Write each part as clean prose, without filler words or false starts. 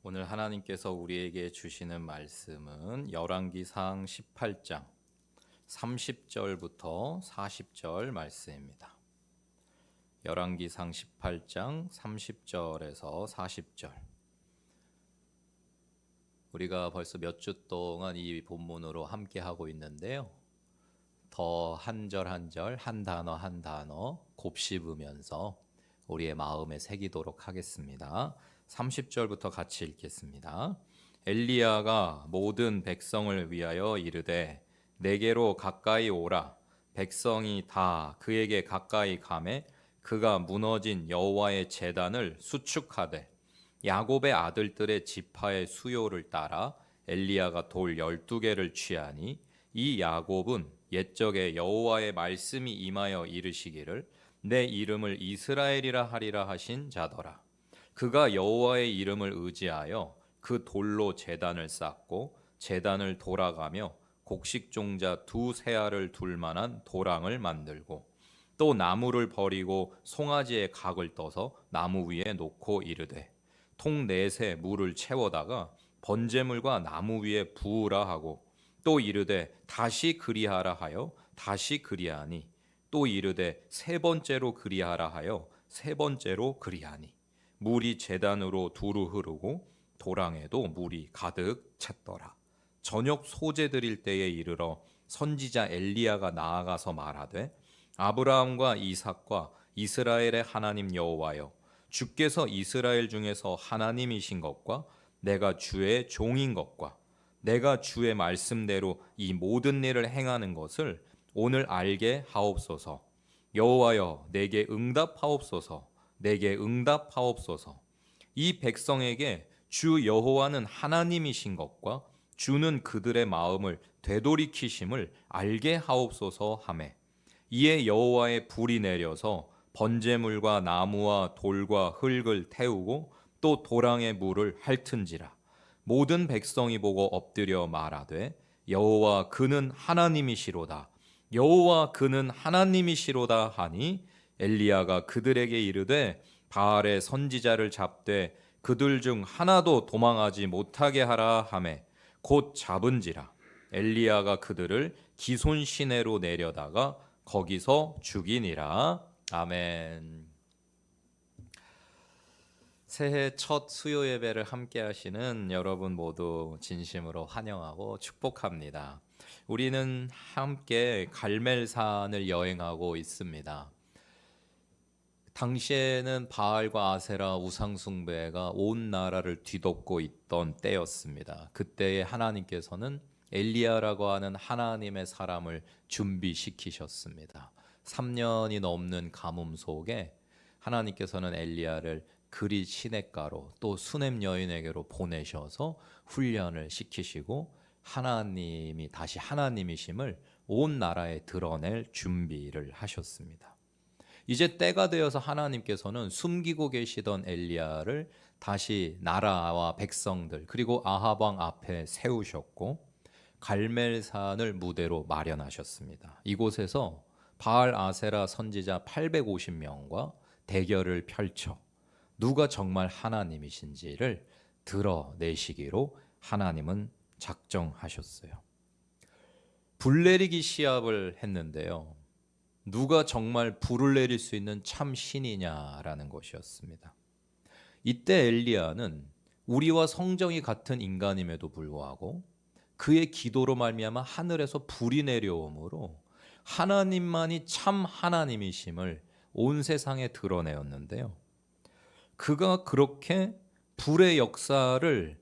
오늘 하나님께서 우리에게 주시는 말씀은 열왕기상 18장 30절부터 40절 말씀입니다. 열왕기상 18장 30절에서 40절. 우리가 벌써 몇 주 동안 이 본문으로 함께 하고 있는데요. 더 한 절 한 절, 한 단어 한 단어 곱씹으면서 우리의 마음에 새기도록 하겠습니다. 30절부터 같이 읽겠습니다. 엘리야가 모든 백성을 위하여 이르되 내게로 가까이 오라. 백성이 다 그에게 가까이 가매 그가 무너진 여호와의 제단을 수축하되 야곱의 아들들의 지파의 수요를 따라 엘리야가 돌 12개를 취하니 이 야곱은 옛적에 여호와의 말씀이 임하여 이르시기를 내 이름을 이스라엘이라 하리라 하신 자더라. 그가 여호와의 이름을 의지하여 그 돌로 제단을 쌓고 제단을 돌아가며 곡식종자 두 세알을 둘 만한 도랑을 만들고 또 나무를 버리고 송아지의 각을 떠서 나무 위에 놓고 이르되 통 넷에 물을 채워다가 번제물과 나무 위에 부으라 하고 또 이르되 다시 그리하라 하여 다시 그리하니 또 이르되 세 번째로 그리하라 하여 세 번째로 그리하니 물이 제단으로 두루 흐르고 도랑에도 물이 가득 찼더라. 저녁 소제 드릴 때에 이르러 선지자 엘리야가 나아가서 말하되 아브라함과 이삭과 이스라엘의 하나님 여호와여 주께서 이스라엘 중에서 하나님이신 것과 내가 주의 종인 것과 내가 주의 말씀대로 이 모든 일을 행하는 것을 오늘 알게 하옵소서. 여호와여 내게 응답하옵소서. 내게 응답하옵소서. 이 백성에게 주 여호와는 하나님이신 것과 주는 그들의 마음을 되돌이키심을 알게 하옵소서 하매 이에 여호와의 불이 내려서 번제물과 나무와 돌과 흙을 태우고 또 도랑의 물을 핥은지라. 모든 백성이 보고 엎드려 말하되 여호와 그는 하나님이시로다. 여호와 그는 하나님이시로다 하니 엘리야가 그들에게 이르되 바알의 선지자를 잡되 그들 중 하나도 도망하지 못하게 하라 하매 곧 잡은지라. 엘리야가 그들을 기손 시내로 내려다가 거기서 죽이니라. 아멘. 새해 첫 수요 예배를 함께 하시는 여러분 모두 진심으로 환영하고 축복합니다. 우리는 함께 갈멜산을 여행하고 있습니다. 당시에는 바알과 아세라 우상 숭배가 온 나라를 뒤덮고 있던 때였습니다. 그때에 하나님께서는 엘리야라고 하는 하나님의 사람을 준비시키셨습니다. 3년이 넘는 가뭄 속에 하나님께서는 엘리야를 그리 시냇가로 또 수넴 여인에게로 보내셔서 훈련을 시키시고 하나님이 다시 하나님이심을 온 나라에 드러낼 준비를 하셨습니다. 이제 때가 되어서 하나님께서는 숨기고 계시던 엘리야를 다시 나라와 백성들 그리고 아합 왕 앞에 세우셨고 갈멜산을 무대로 마련하셨습니다. 이곳에서 바알 아세라 선지자 850명과 대결을 펼쳐 누가 정말 하나님이신지를 드러내시기로 하나님은 작정하셨어요. 불내리기 시합을 했는데요. 누가 정말 불을 내릴 수 있는 참 신이냐라는 것이었습니다. 이때 엘리야는 우리와 성정이 같은 인간임에도 불구하고 그의 기도로 말미암아 하늘에서 불이 내려오므로 하나님만이 참 하나님이심을 온 세상에 드러내었는데요. 그가 그렇게 불의 역사를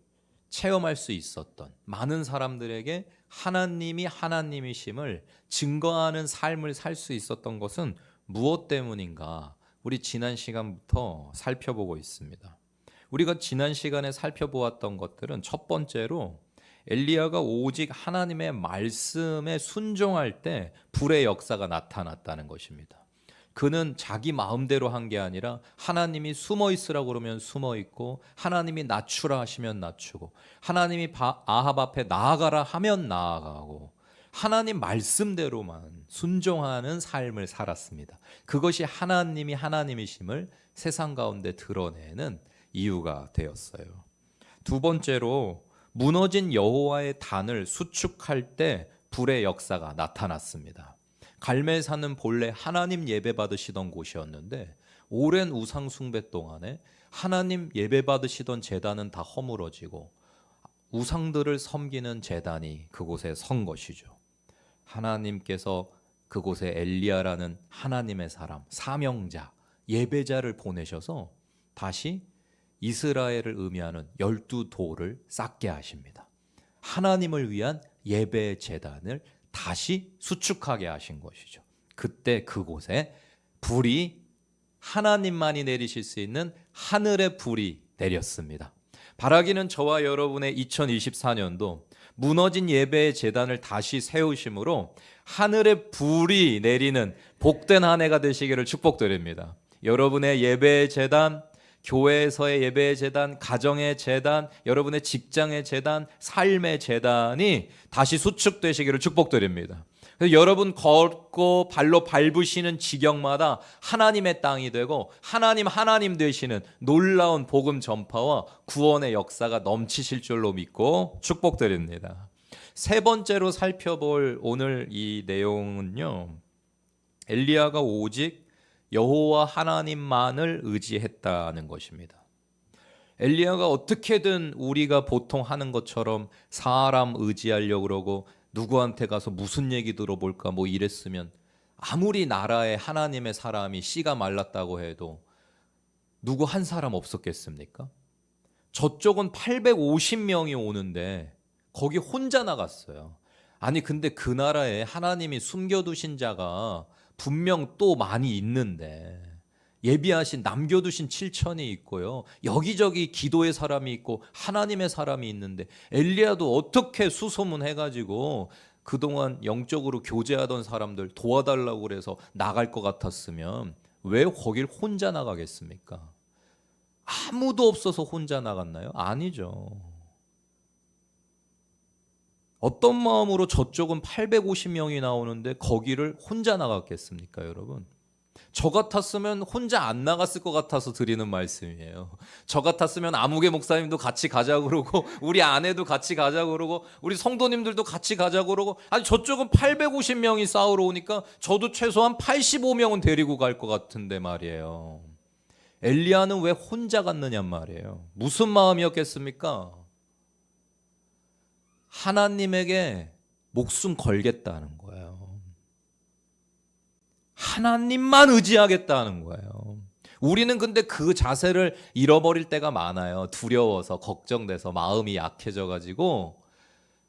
체험할 수 있었던 많은 사람들에게 하나님이 하나님이심을 증거하는 삶을 살 수 있었던 것은 무엇 때문인가? 우리 지난 시간부터 살펴보고 있습니다. 우리가 지난 시간에 살펴보았던 것들은 첫 번째로 엘리야가 오직 하나님의 말씀에 순종할 때 불의 역사가 나타났다는 것입니다. 그는 자기 마음대로 한 게 아니라 하나님이 숨어 있으라고 그러면 숨어 있고 하나님이 낮추라 하시면 낮추고 하나님이 아합 앞에 나아가라 하면 나아가고 하나님 말씀대로만 순종하는 삶을 살았습니다. 그것이 하나님이 하나님이심을 세상 가운데 드러내는 이유가 되었어요. 두 번째로 무너진 여호와의 단을 수축할 때 불의 역사가 나타났습니다. 갈멜산은 본래 하나님 예배 받으시던 곳이었는데 오랜 우상 숭배 동안에 하나님 예배 받으시던 제단은 다 허물어지고 우상들을 섬기는 제단이 그곳에 선 것이죠. 하나님께서 그곳에 엘리야라는 하나님의 사람, 사명자, 예배자를 보내셔서 다시 이스라엘을 의미하는 12돌을 쌓게 하십니다. 하나님을 위한 예배 제단을 다시 수축하게 하신 것이죠. 그때 그곳에 불이 하나님만이 내리실 수 있는 하늘의 불이 내렸습니다. 바라기는 저와 여러분의 2024년도 무너진 예배의 제단을 다시 세우심으로 하늘의 불이 내리는 복된 한 해가 되시기를 축복드립니다. 여러분의 예배의 제단, 교회에서의 예배의 제단, 가정의 제단, 여러분의 직장의 제단, 삶의 제단이 다시 수축되시기를 축복드립니다. 그래서 여러분 걷고 발로 밟으시는 지경마다 하나님의 땅이 되고 하나님 되시는 놀라운 복음 전파와 구원의 역사가 넘치실 줄로 믿고 축복드립니다. 세 번째로 살펴볼 오늘 이 내용은요, 엘리야가 오직 여호와 하나님만을 의지했다는 것입니다. 엘리야가 어떻게든 우리가 보통 하는 것처럼 사람 의지하려고 그러고 누구한테 가서 무슨 얘기 들어볼까 뭐 이랬으면 아무리 나라에 하나님의 사람이 씨가 말랐다고 해도 누구 한 사람 없었겠습니까? 저쪽은 850명이 오는데 거기 혼자 나갔어요. 아니 근데 그 나라에 하나님이 숨겨두신 자가 분명 또 많이 있는데 예비하신 남겨두신 7천이 있고요. 여기저기 기도의 사람이 있고 하나님의 사람이 있는데 엘리야도 어떻게 수소문해가지고 그동안 영적으로 교제하던 사람들 도와달라고 그래서 나갈 것 같았으면 왜 거길 혼자 나가겠습니까? 아무도 없어서 혼자 나갔나요? 아니죠. 어떤 마음으로 저쪽은 850명이 나오는데 거기를 혼자 나갔겠습니까, 여러분? 저 같았으면 혼자 안 나갔을 것 같아서 드리는 말씀이에요. 저 같았으면 아무개 목사님도 같이 가자고 그러고 우리 아내도 같이 가자고 그러고 우리 성도님들도 같이 가자고 그러고 아니 저쪽은 850명이 싸우러 오니까 저도 최소한 85명은 데리고 갈 것 같은데 말이에요. 엘리야는 왜 혼자 갔느냐 말이에요. 무슨 마음이었겠습니까? 하나님에게 목숨 걸겠다는 거예요. 하나님만 의지하겠다는 거예요. 우리는 근데 그 자세를 잃어버릴 때가 많아요. 두려워서 걱정돼서 마음이 약해져가지고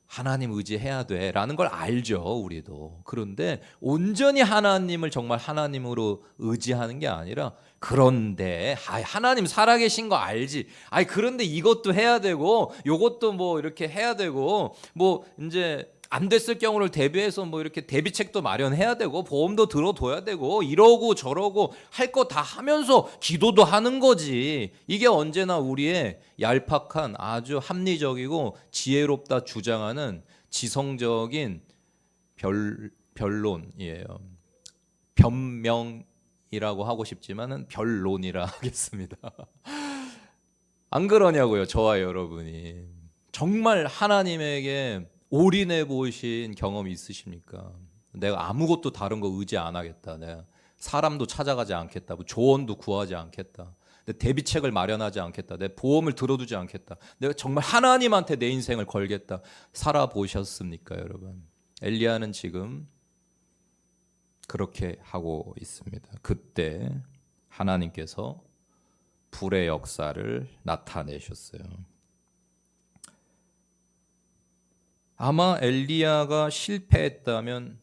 하나님 의지해야 돼라는 걸 알죠, 우리도. 그런데 온전히 하나님을 정말 하나님으로 의지하는 게 아니라 그런데 하나님 살아계신 거 알지. 그런데 이것도 해야 되고 요것도 뭐 이렇게 해야 되고 뭐 이제 안 됐을 경우를 대비해서 뭐 이렇게 대비책도 마련해야 되고 보험도 들어둬야 되고 이러고 저러고 할 거 다 하면서 기도도 하는 거지. 이게 언제나 우리의 얄팍한 아주 합리적이고 지혜롭다 주장하는 지성적인 변론이에요. 변명이라고 하고 싶지만은 변론이라 하겠습니다. 안 그러냐고요, 저와 여러분이. 정말 하나님에게 올인해 보신 경험이 있으십니까? 내가 아무것도 다른 거 의지 안 하겠다. 내가 사람도 찾아가지 않겠다. 뭐 조언도 구하지 않겠다. 내 대비책을 마련하지 않겠다. 내 보험을 들어두지 않겠다. 내가 정말 하나님한테 내 인생을 걸겠다. 살아보셨습니까, 여러분? 엘리야는 지금 그렇게 하고 있습니다. 그때 하나님께서 불의 역사를 나타내셨어요. 아마 엘리야가 실패했다면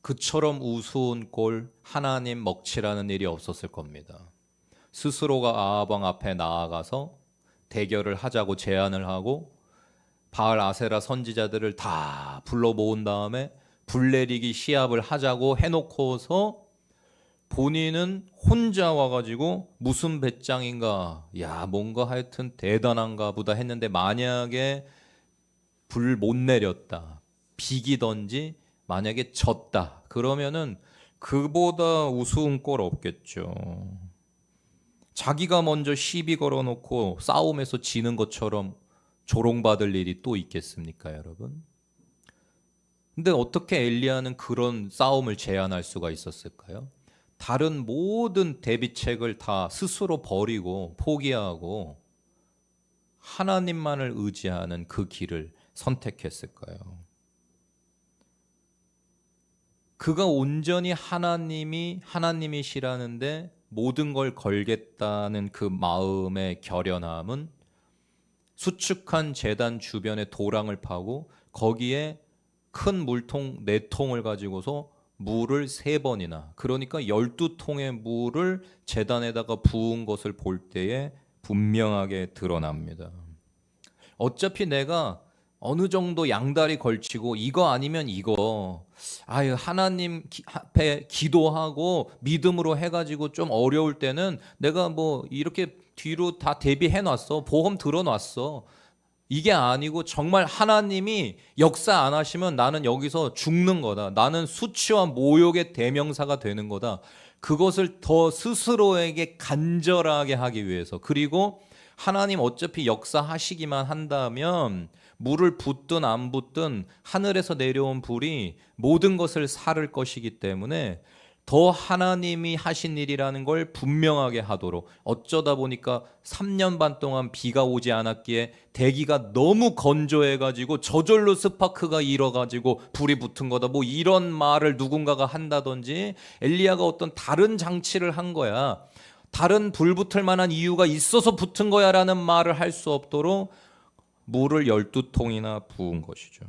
그처럼 우스운 꼴 하나님 먹칠하는 일이 없었을 겁니다. 스스로가 아합 왕 앞에 나아가서 대결을 하자고 제안을 하고 바알 아세라 선지자들을 다 불러 모은 다음에 불내리기 시합을 하자고 해놓고서 본인은 혼자 와가지고 무슨 배짱인가, 야 뭔가 하여튼 대단한가 보다 했는데 만약에 불 못 내렸다, 비기던지 만약에 졌다 그러면은 그보다 우스운 꼴 없겠죠. 자기가 먼저 시비 걸어놓고 싸움에서 지는 것처럼 조롱받을 일이 또 있겠습니까, 여러분? 근데 어떻게 엘리야는 그런 싸움을 제안할 수가 있었을까요? 다른 모든 대비책을 다 스스로 버리고 포기하고 하나님만을 의지하는 그 길을 선택했을까요? 그가 온전히 하나님이시라는데 모든 걸 걸겠다는 그 마음의 결연함은 수축한 제단 주변에 도랑을 파고 거기에 큰 물통 4통을 가지고서 물을 3번이나, 그러니까 12통의 물을 제단에다가 부은 것을 볼 때에 분명하게 드러납니다. 어차피 내가 어느 정도 양다리 걸치고 이거 아니면 이거, 하나님 앞에 기도하고 믿음으로 해가지고 좀 어려울 때는 내가 뭐 이렇게 뒤로 다 대비해 놨어, 보험 들어 놨어, 이게 아니고 정말 하나님이 역사 안 하시면 나는 여기서 죽는 거다, 나는 수치와 모욕의 대명사가 되는 거다, 그것을 더 스스로에게 간절하게 하기 위해서, 그리고 하나님 어차피 역사하시기만 한다면 물을 붓든 안 붓든 하늘에서 내려온 불이 모든 것을 살을 것이기 때문에 더 하나님이 하신 일이라는 걸 분명하게 하도록, 어쩌다 보니까 3년 반 동안 비가 오지 않았기에 대기가 너무 건조해가지고 저절로 스파크가 일어가지고 불이 붙은 거다, 뭐 이런 말을 누군가가 한다든지 엘리야가 어떤 다른 장치를 한 거야, 다른 불 붙을 만한 이유가 있어서 붙은 거야 라는 말을 할 수 없도록 물을 12통이나 부은 것이죠.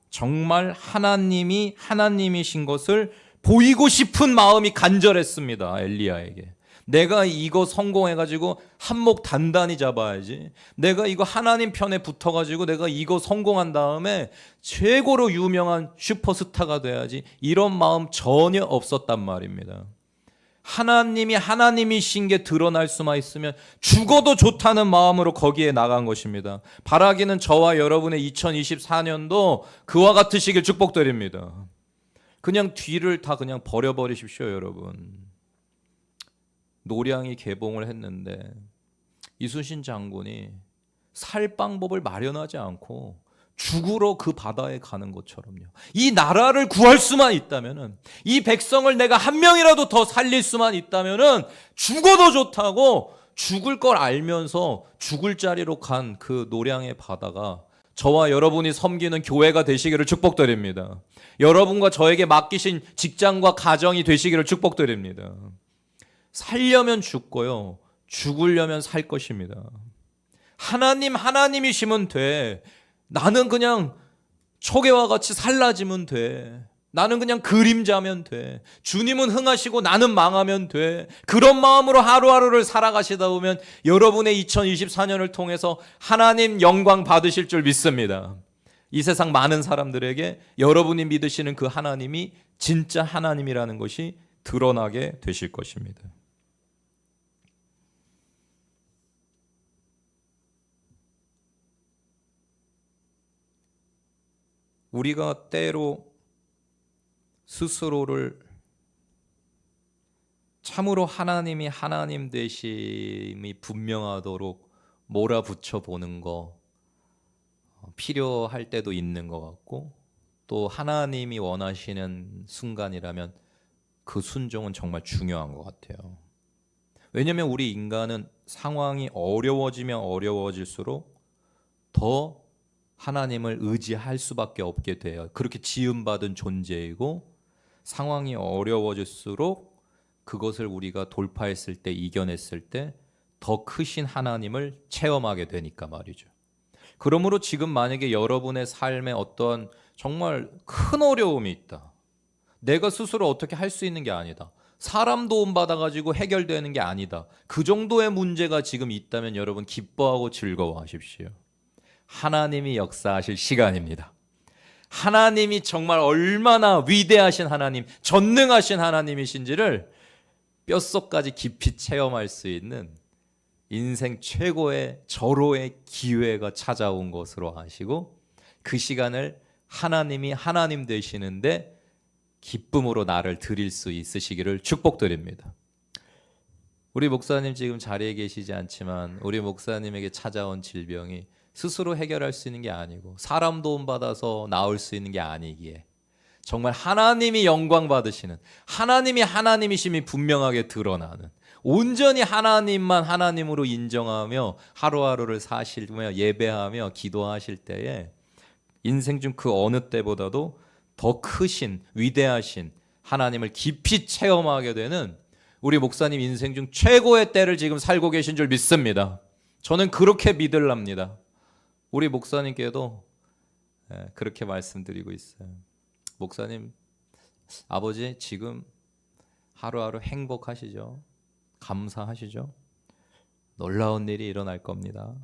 정말 하나님이 하나님이신 것을 보이고 싶은 마음이 간절했습니다, 엘리야에게. 내가 이거 성공해가지고 한몫 단단히 잡아야지, 내가 이거 하나님 편에 붙어가지고 내가 이거 성공한 다음에 최고로 유명한 슈퍼스타가 돼야지, 이런 마음 전혀 없었단 말입니다. 하나님이 하나님이신 게 드러날 수만 있으면 죽어도 좋다는 마음으로 거기에 나간 것입니다. 바라기는 저와 여러분의 2024년도 그와 같으시길 축복드립니다. 그냥 뒤를 다 그냥 버려버리십시오, 여러분. 노량이 개봉을 했는데 이순신 장군이 살 방법을 마련하지 않고 죽으러 그 바다에 가는 것처럼요, 이 나라를 구할 수만 있다면은, 이 백성을 내가 한 명이라도 더 살릴 수만 있다면은 죽어도 좋다고 죽을 걸 알면서 죽을 자리로 간 그 노량의 바다가 저와 여러분이 섬기는 교회가 되시기를 축복드립니다. 여러분과 저에게 맡기신 직장과 가정이 되시기를 축복드립니다. 살려면 죽고요, 죽으려면 살 것입니다. 하나님이시면 돼. 나는 그냥 초계와 같이 살라지면 돼. 나는 그냥 그림자면 돼. 주님은 흥하시고 나는 망하면 돼. 그런 마음으로 하루하루를 살아가시다 보면 여러분의 2024년을 통해서 하나님 영광 받으실 줄 믿습니다. 이 세상 많은 사람들에게 여러분이 믿으시는 그 하나님이 진짜 하나님이라는 것이 드러나게 되실 것입니다. 우리가 때로 스스로를 참으로 하나님이 하나님 되심이 분명하도록 몰아붙여 보는 거 필요할 때도 있는 것 같고, 또 하나님이 원하시는 순간이라면 그 순종은 정말 중요한 것 같아요. 왜냐하면 우리 인간은 상황이 어려워지면 어려워질수록 더 하나님을 의지할 수밖에 없게 돼요. 그렇게 지음받은 존재이고, 상황이 어려워질수록 그것을 우리가 돌파했을 때, 이겨냈을 때 더 크신 하나님을 체험하게 되니까 말이죠. 그러므로 지금 만약에 여러분의 삶에 어떤 정말 큰 어려움이 있다, 내가 스스로 어떻게 할 수 있는 게 아니다, 사람 도움 받아가지고 해결되는 게 아니다, 그 정도의 문제가 지금 있다면 여러분 기뻐하고 즐거워하십시오. 하나님이 역사하실 시간입니다. 하나님이 정말 얼마나 위대하신 하나님, 전능하신 하나님이신지를 뼛속까지 깊이 체험할 수 있는 인생 최고의 절호의 기회가 찾아온 것으로 아시고, 그 시간을 하나님이 하나님 되시는데 기쁨으로 나를 드릴 수 있으시기를 축복드립니다. 우리 목사님 지금 자리에 계시지 않지만 우리 목사님에게 찾아온 질병이 스스로 해결할 수 있는 게 아니고 사람 도움 받아서 나을 수 있는 게 아니기에 정말 하나님이 영광 받으시는, 하나님이 하나님이심이 분명하게 드러나는, 온전히 하나님만 하나님으로 인정하며 하루하루를 사시며 예배하며 기도하실 때에 인생 중 그 어느 때보다도 더 크신 위대하신 하나님을 깊이 체험하게 되는 우리 목사님 인생 중 최고의 때를 지금 살고 계신 줄 믿습니다. 저는 그렇게 믿으랍니다. 우리 목사님께도 그렇게 말씀드리고 있어요. 목사님, 아버지 지금 하루하루 행복하시죠? 감사하시죠? 놀라운 일이 일어날 겁니다.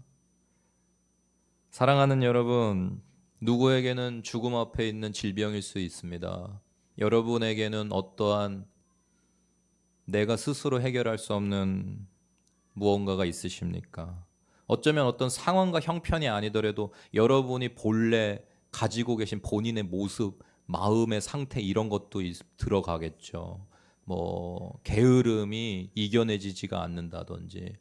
사랑하는 여러분, 누구에게는 죽음 앞에 있는 질병일 수 있습니다. 여러분에게는 어떠한 내가 스스로 해결할 수 없는 무언가가 있으십니까? 어쩌면 어떤 상황과 형편이 아니더라도 여러분이 본래 가지고 계신 본인의 모습, 마음의 상태 이런 것도 들어가겠죠. 뭐 게으름이 이겨내지지가 않는다든지,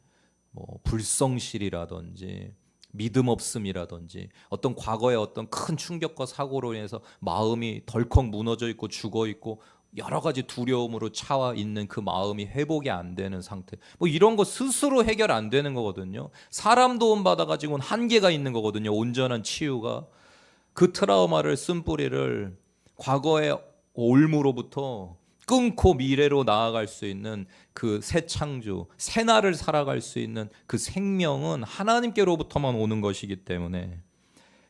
뭐 불성실이라든지, 믿음 없음이라든지, 어떤 과거의 어떤 큰 충격과 사고로 인해서 마음이 덜컥 무너져 있고 죽어 있고 여러 가지 두려움으로 차와 있는 그 마음이 회복이 안 되는 상태, 뭐 이런 거 스스로 해결 안 되는 거거든요. 사람 도움 받아가지고는 한계가 있는 거거든요. 온전한 치유가. 그 트라우마를 쓴뿌리를 과거의 올무로부터 끊고 미래로 나아갈 수 있는 그 새 창조, 새 날을 살아갈 수 있는 그 생명은 하나님께로부터만 오는 것이기 때문에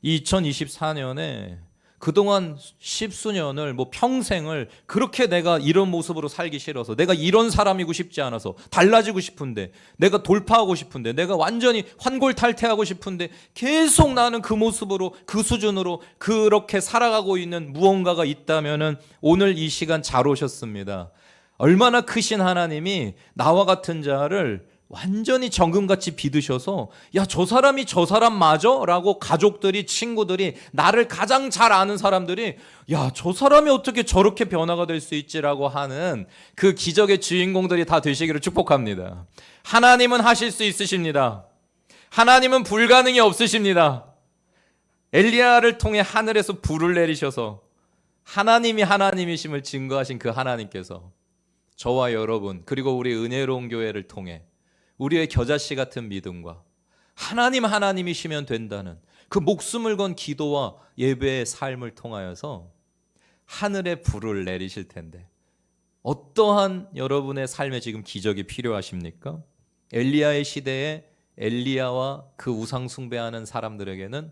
2024년에 그동안 십수년을 뭐 평생을 그렇게 내가 이런 모습으로 살기 싫어서, 내가 이런 사람이고 싶지 않아서, 달라지고 싶은데, 내가 돌파하고 싶은데, 내가 완전히 환골탈태하고 싶은데 계속 나는 그 모습으로, 그 수준으로 그렇게 살아가고 있는 무언가가 있다면은 오늘 이 시간 잘 오셨습니다. 얼마나 크신 하나님이 나와 같은 자를 완전히 정금같이 믿으셔서 야, 저 사람이 저 사람 맞아? 라고 가족들이, 친구들이, 나를 가장 잘 아는 사람들이 야, 저 사람이 어떻게 저렇게 변화가 될 수 있지라고 하는 그 기적의 주인공들이 다 되시기를 축복합니다. 하나님은 하실 수 있으십니다. 하나님은 불가능이 없으십니다. 엘리야를 통해 하늘에서 불을 내리셔서 하나님이 하나님이심을 증거하신 그 하나님께서 저와 여러분, 그리고 우리 은혜로운 교회를 통해 우리의 겨자씨 같은 믿음과 하나님 하나님이시면 된다는 그 목숨을 건 기도와 예배의 삶을 통하여서 하늘에 불을 내리실 텐데, 어떠한 여러분의 삶에 지금 기적이 필요하십니까? 엘리야의 시대에 엘리야와 그 우상 숭배하는 사람들에게는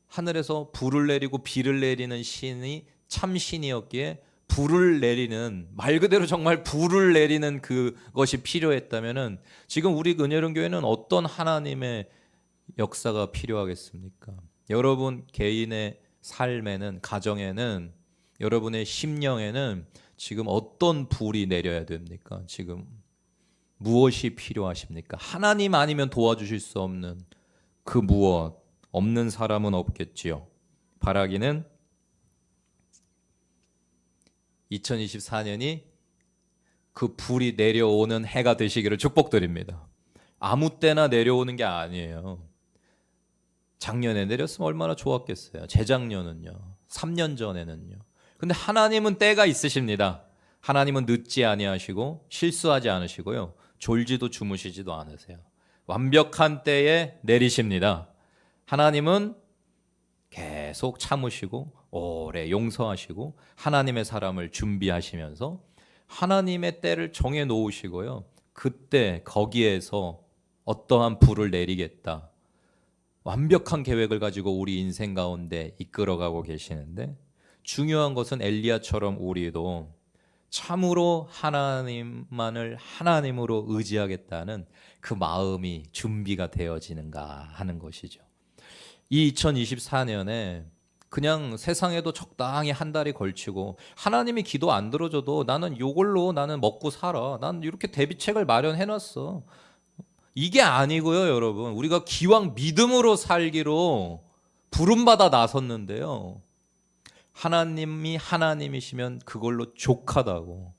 하늘에서 불을 내리고 비를 내리는 신이 참 신이었기에 불을 내리는, 말 그대로 정말 불을 내리는 그것이 필요했다면은 지금 우리 은혜로운 교회는 어떤 하나님의 역사가 필요하겠습니까? 여러분 개인의 삶에는, 가정에는, 여러분의 심령에는 지금 어떤 불이 내려야 됩니까? 지금 무엇이 필요하십니까? 하나님 아니면 도와주실 수 없는 그 무엇, 없는 사람은 없겠지요. 바라기는 2024년이 그 불이 내려오는 해가 되시기를 축복드립니다. 아무 때나 내려오는 게 아니에요. 작년에 내렸으면 얼마나 좋았겠어요. 재작년은요. 3년 전에는요. 근데 하나님은 때가 있으십니다. 하나님은 늦지 아니하시고 실수하지 않으시고요. 졸지도 주무시지도 않으세요. 완벽한 때에 내리십니다. 하나님은 계속 참으시고 오래 용서하시고 하나님의 사람을 준비하시면서 하나님의 때를 정해 놓으시고요. 그때 거기에서 어떠한 불을 내리겠다, 완벽한 계획을 가지고 우리 인생 가운데 이끌어가고 계시는데, 중요한 것은 엘리야처럼 우리도 참으로 하나님만을 하나님으로 의지하겠다는 그 마음이 준비가 되어지는가 하는 것이죠. 이 2024년에 그냥 세상에도 적당히 한 달이 걸치고 하나님이 기도 안 들어줘도 나는 이걸로 나는 먹고 살아, 난 이렇게 대비책을 마련해놨어, 이게 아니고요. 여러분, 우리가 기왕 믿음으로 살기로 부름받아 나섰는데요, 하나님이 하나님이시면 그걸로 족하다고,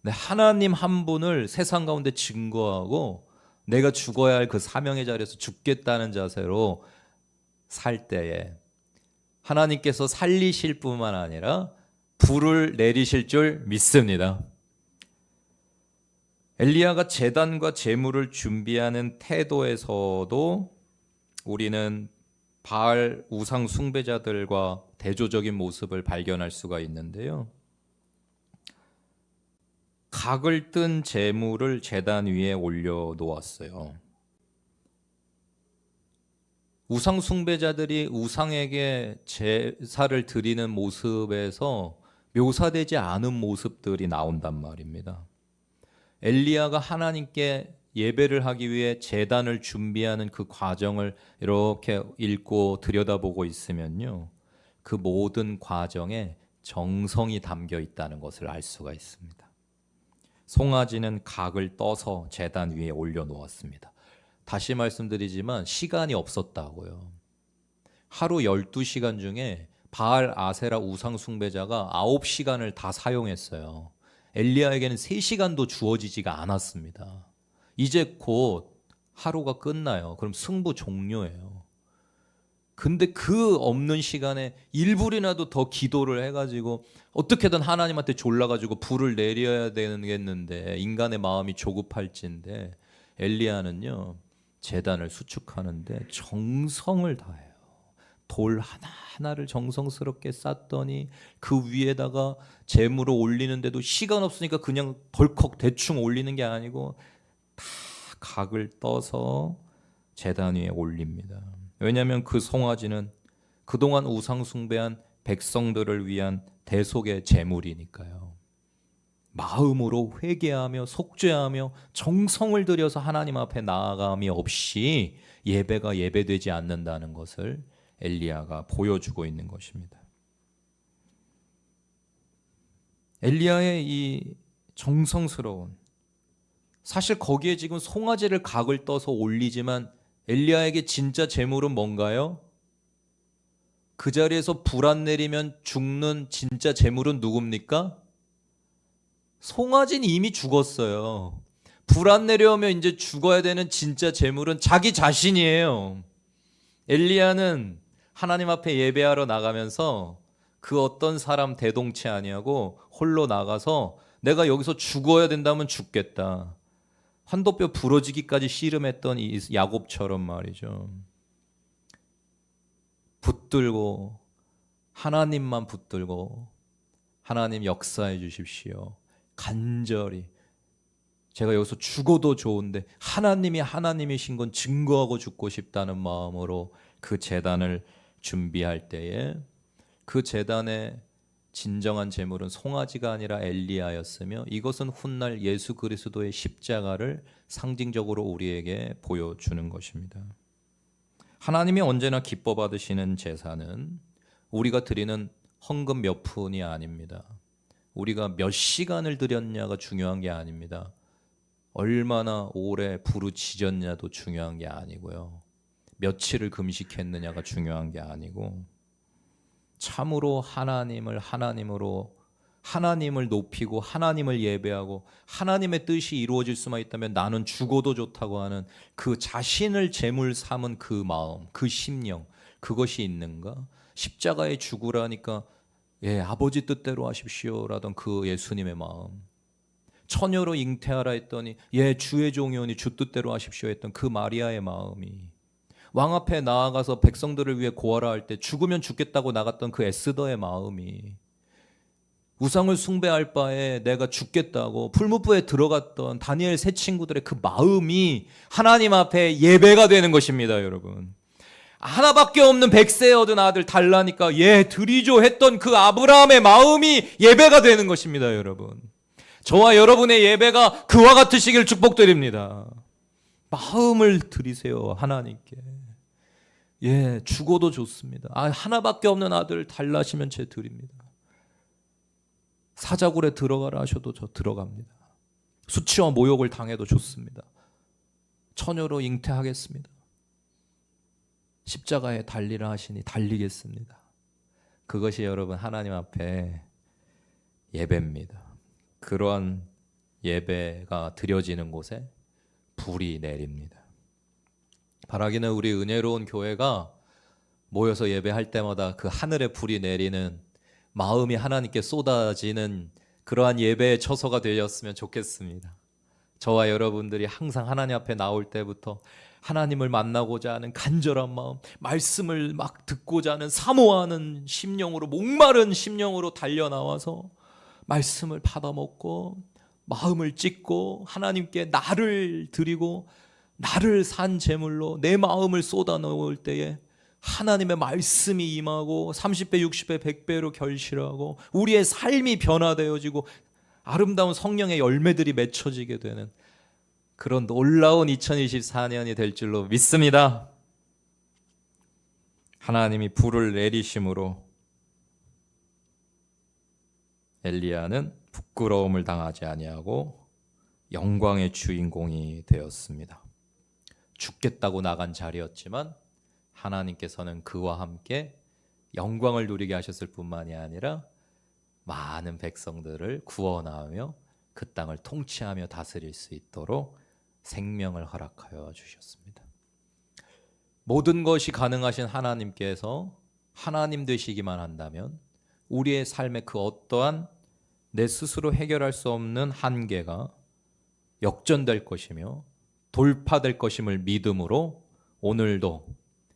하나님 한 분을 세상 가운데 증거하고 내가 죽어야 할 그 사명의 자리에서 죽겠다는 자세로 살 때에 하나님께서 살리실 뿐만 아니라 불을 내리실 줄 믿습니다. 엘리야가 제단과 제물을 준비하는 태도에서도 우리는 바알 우상 숭배자들과 대조적인 모습을 발견할 수가 있는데요. 각을 뜬 제물을 제단 위에 올려 놓았어요. 우상 숭배자들이 우상에게 제사를 드리는 모습에서 묘사되지 않은 모습들이 나온단 말입니다. 엘리야가 하나님께 예배를 하기 위해 제단을 준비하는 그 과정을 이렇게 읽고 들여다보고 있으면요, 그 모든 과정에 정성이 담겨 있다는 것을 알 수가 있습니다. 송아지는 각을 떠서 제단 위에 올려놓았습니다. 다시 말씀드리지만 시간이 없었다고요. 하루 12시간 중에 바알 아세라 우상 숭배자가 9시간을 다 사용했어요. 엘리야에게는 3시간도 주어지지가 않았습니다. 이제 곧 하루가 끝나요. 그럼 승부 종료예요. 근데 그 없는 시간에 1분이라도 더 기도를 해가지고 어떻게든 하나님한테 졸라가지고 불을 내려야 되겠는데, 인간의 마음이 조급할진데 엘리야는요, 제단을 수축하는데 정성을 다해요. 돌 하나하나를 정성스럽게 쌓더니 그 위에다가 제물을 올리는데도 시간 없으니까 그냥 덜컥 대충 올리는 게 아니고 다 각을 떠서 제단 위에 올립니다. 왜냐하면 그 송아지는 그동안 우상 숭배한 백성들을 위한 대속의 제물이니까요. 마음으로 회개하며 속죄하며 정성을 들여서 하나님 앞에 나아감이 없이 예배가 예배되지 않는다는 것을 엘리야가 보여주고 있는 것입니다. 엘리야의 이 정성스러운, 사실 거기에 지금 송아지를 각을 떠서 올리지만 엘리야에게 진짜 제물은 뭔가요? 그 자리에서 불 안 내리면 죽는 진짜 제물은 누굽니까? 송아지는 이미 죽었어요. 불 안 내려오면 이제 죽어야 되는 진짜 제물은 자기 자신이에요. 엘리야는 하나님 앞에 예배하러 나가면서 그 어떤 사람 대동치 아니하고 홀로 나가서 내가 여기서 죽어야 된다면 죽겠다. 환도뼈 부러지기까지 씨름했던 이 야곱처럼 말이죠. 붙들고 하나님만 붙들고 하나님 역사해 주십시오. 간절히 제가 여기서 죽어도 좋은데 하나님이 하나님이신 건 증거하고 죽고 싶다는 마음으로 그 제단을 준비할 때에 그 제단의 진정한 제물은 송아지가 아니라 엘리야였으며 이것은 훗날 예수 그리스도의 십자가를 상징적으로 우리에게 보여주는 것입니다. 하나님이 언제나 기뻐 받으시는 제사는 우리가 드리는 헌금 몇 푼이 아닙니다. 우리가 몇 시간을 드렸냐가 중요한 게 아닙니다. 얼마나 오래 부르짖었냐도 중요한 게 아니고요. 며칠을 금식했느냐가 중요한 게 아니고 참으로 하나님을 하나님으로 하나님을 높이고 하나님을 예배하고 하나님의 뜻이 이루어질 수만 있다면 나는 죽어도 좋다고 하는 그 자신을 제물 삼은 그 마음, 그 심령, 그것이 있는가? 십자가에 죽으라니까 예, 아버지 뜻대로 하십시오라던 그 예수님의 마음, 처녀로 잉태하라 했더니 예, 주의 종이오니 주 뜻대로 하십시오 했던 그 마리아의 마음이, 왕 앞에 나아가서 백성들을 위해 고하라 할 때 죽으면 죽겠다고 나갔던 그 에스더의 마음이, 우상을 숭배할 바에 내가 죽겠다고 풀무부에 들어갔던 다니엘 세 친구들의 그 마음이 하나님 앞에 예배가 되는 것입니다. 여러분, 하나밖에 없는 100세 얻은 아들 달라니까 예 드리죠 했던 그 아브라함의 마음이 예배가 되는 것입니다. 여러분, 저와 여러분의 예배가 그와 같으시길 축복드립니다. 마음을 드리세요. 하나님께. 예, 죽어도 좋습니다. 하나밖에 없는 아들 달라시면 제 드립니다. 사자굴에 들어가라 하셔도 저 들어갑니다. 수치와 모욕을 당해도 좋습니다. 처녀로 잉태하겠습니다. 십자가에 달리라 하시니 달리겠습니다. 그것이 여러분 하나님 앞에 예배입니다. 그러한 예배가 드려지는 곳에 불이 내립니다. 바라기는 우리 은혜로운 교회가 모여서 예배할 때마다 그 하늘의 불이 내리는 마음이 하나님께 쏟아지는 그러한 예배의 처소가 되었으면 좋겠습니다. 저와 여러분들이 항상 하나님 앞에 나올 때부터 하나님을 만나고자 하는 간절한 마음, 말씀을 막 듣고자 하는 사모하는 심령으로, 목마른 심령으로 달려나와서 말씀을 받아먹고 마음을 찢고 하나님께 나를 드리고 나를 산 제물로 내 마음을 쏟아놓을 때에 하나님의 말씀이 임하고 30배, 60배, 100배로 결실하고 우리의 삶이 변화되어지고 아름다운 성령의 열매들이 맺혀지게 되는 그런 놀라운 2024년이 될 줄로 믿습니다. 하나님이 불을 내리심으로 엘리야는 부끄러움을 당하지 아니하고 영광의 주인공이 되었습니다. 죽겠다고 나간 자리였지만 하나님께서는 그와 함께 영광을 누리게 하셨을 뿐만이 아니라 많은 백성들을 구원하며 그 땅을 통치하며 다스릴 수 있도록 생명을 허락하여 주셨습니다. 모든 것이 가능하신 하나님께서 하나님 되시기만 한다면 우리의 삶의 그 어떠한 내 스스로 해결할 수 없는 한계가 역전될 것이며 돌파될 것임을 믿음으로 오늘도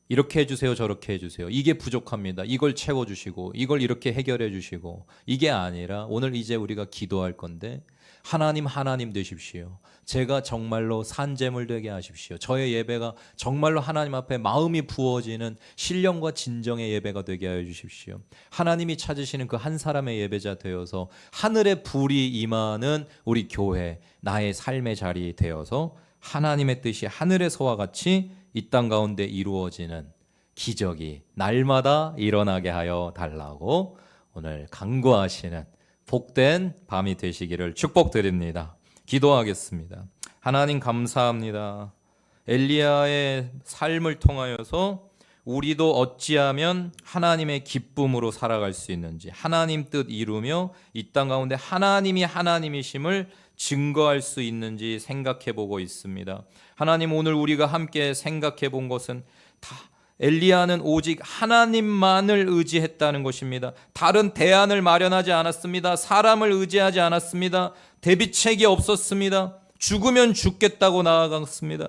이렇게 해주세요, 저렇게 해주세요, 이게 부족합니다, 이걸 채워주시고 이걸 이렇게 해결해 주시고, 이게 아니라 오늘 이제 우리가 기도할 건데 하나님 되십시오. 제가 정말로 산재물 되게 하십시오. 저의 예배가 정말로 하나님 앞에 마음이 부어지는 신령과 진정의 예배가 되게 하여 주십시오. 하나님이 찾으시는 그 한 사람의 예배자 되어서 하늘의 불이 임하는 우리 교회, 나의 삶의 자리 되어서 하나님의 뜻이 하늘에서와 같이 이 땅 가운데 이루어지는 기적이 날마다 일어나게 하여 달라고 오늘 간구하시는 복된 밤이 되시기를 축복드립니다. 기도하겠습니다. 하나님 감사합니다. 엘리야의 삶을 통하여서 우리도 어찌하면 하나님의 기쁨으로 살아갈 수 있는지, 하나님 뜻 이루며 이 땅 가운데 하나님이 하나님이심을 증거할 수 있는지 생각해 보고 있습니다. 하나님, 오늘 우리가 함께 생각해 본 것은 다 엘리야는 오직 하나님만을 의지했다는 것입니다. 다른 대안을 마련하지 않았습니다. 사람을 의지하지 않았습니다. 대비책이 없었습니다. 죽으면 죽겠다고 나아갔습니다.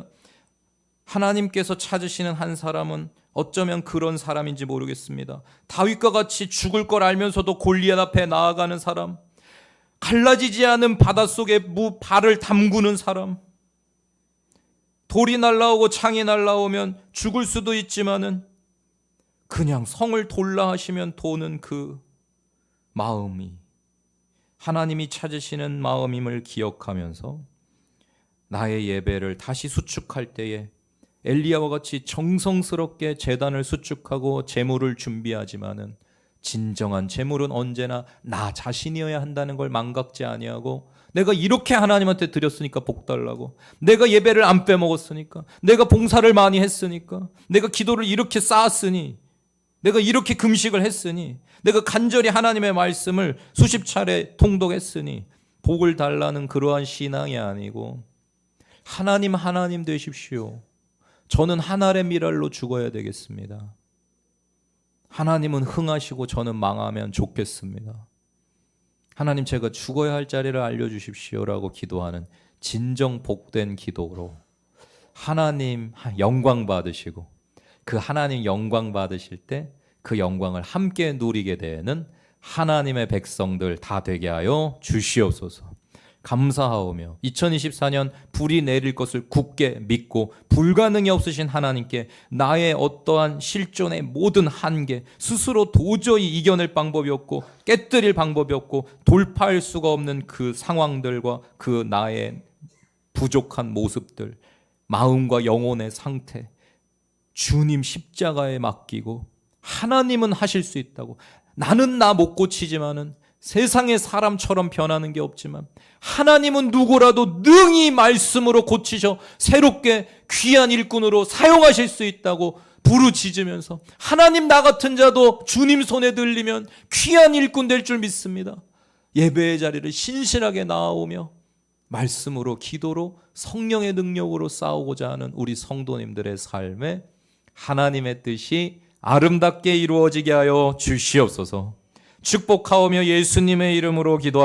하나님께서 찾으시는 한 사람은 어쩌면 그런 사람인지 모르겠습니다. 다윗과 같이 죽을 걸 알면서도 골리앗 앞에 나아가는 사람, 갈라지지 않은 바닷속에 발을 담그는 사람, 돌이 날라오고 창이 날라오면 죽을 수도 있지만은 그냥 성을 돌라 하시면 도는 그 마음이 하나님이 찾으시는 마음임을 기억하면서 나의 예배를 다시 수축할 때에 엘리야와 같이 정성스럽게 제단을 수축하고 제물을 준비하지만은 진정한 제물은 언제나 나 자신이어야 한다는 걸 망각지 아니하고, 내가 이렇게 하나님한테 드렸으니까 복 달라고, 내가 예배를 안 빼먹었으니까, 내가 봉사를 많이 했으니까, 내가 기도를 이렇게 쌓았으니, 내가 이렇게 금식을 했으니, 내가 간절히 하나님의 말씀을 수십 차례 통독했으니 복을 달라는 그러한 신앙이 아니고, 하나님 되십시오. 저는 한 알의 밀알로 죽어야 되겠습니다. 하나님은 흥하시고 저는 망하면 좋겠습니다. 하나님, 제가 죽어야 할 자리를 알려주십시오라고 기도하는 진정 복된 기도로 하나님 영광 받으시고, 그 하나님 영광 받으실 때 그 영광을 함께 누리게 되는 하나님의 백성들 다 되게 하여 주시옵소서. 감사하오며 2024년 불이 내릴 것을 굳게 믿고 불가능이 없으신 하나님께 나의 어떠한 실존의 모든 한계, 스스로 도저히 이겨낼 방법이 없고 깨뜨릴 방법이 없고 돌파할 수가 없는 그 상황들과 그 나의 부족한 모습들, 마음과 영혼의 상태, 주님 십자가에 맡기고 하나님은 하실 수 있다고, 나는 나 못 고치지만은 세상의 사람처럼 변하는 게 없지만 하나님은 누구라도 능히 말씀으로 고치셔 새롭게 귀한 일꾼으로 사용하실 수 있다고 부르짖으면서, 하나님 나 같은 자도 주님 손에 들리면 귀한 일꾼 될 줄 믿습니다. 예배의 자리를 신실하게 나아오며 말씀으로, 기도로, 성령의 능력으로 싸우고자 하는 우리 성도님들의 삶에 하나님의 뜻이 아름답게 이루어지게 하여 주시옵소서. 축복하오며 예수님의 이름으로 기도합니다.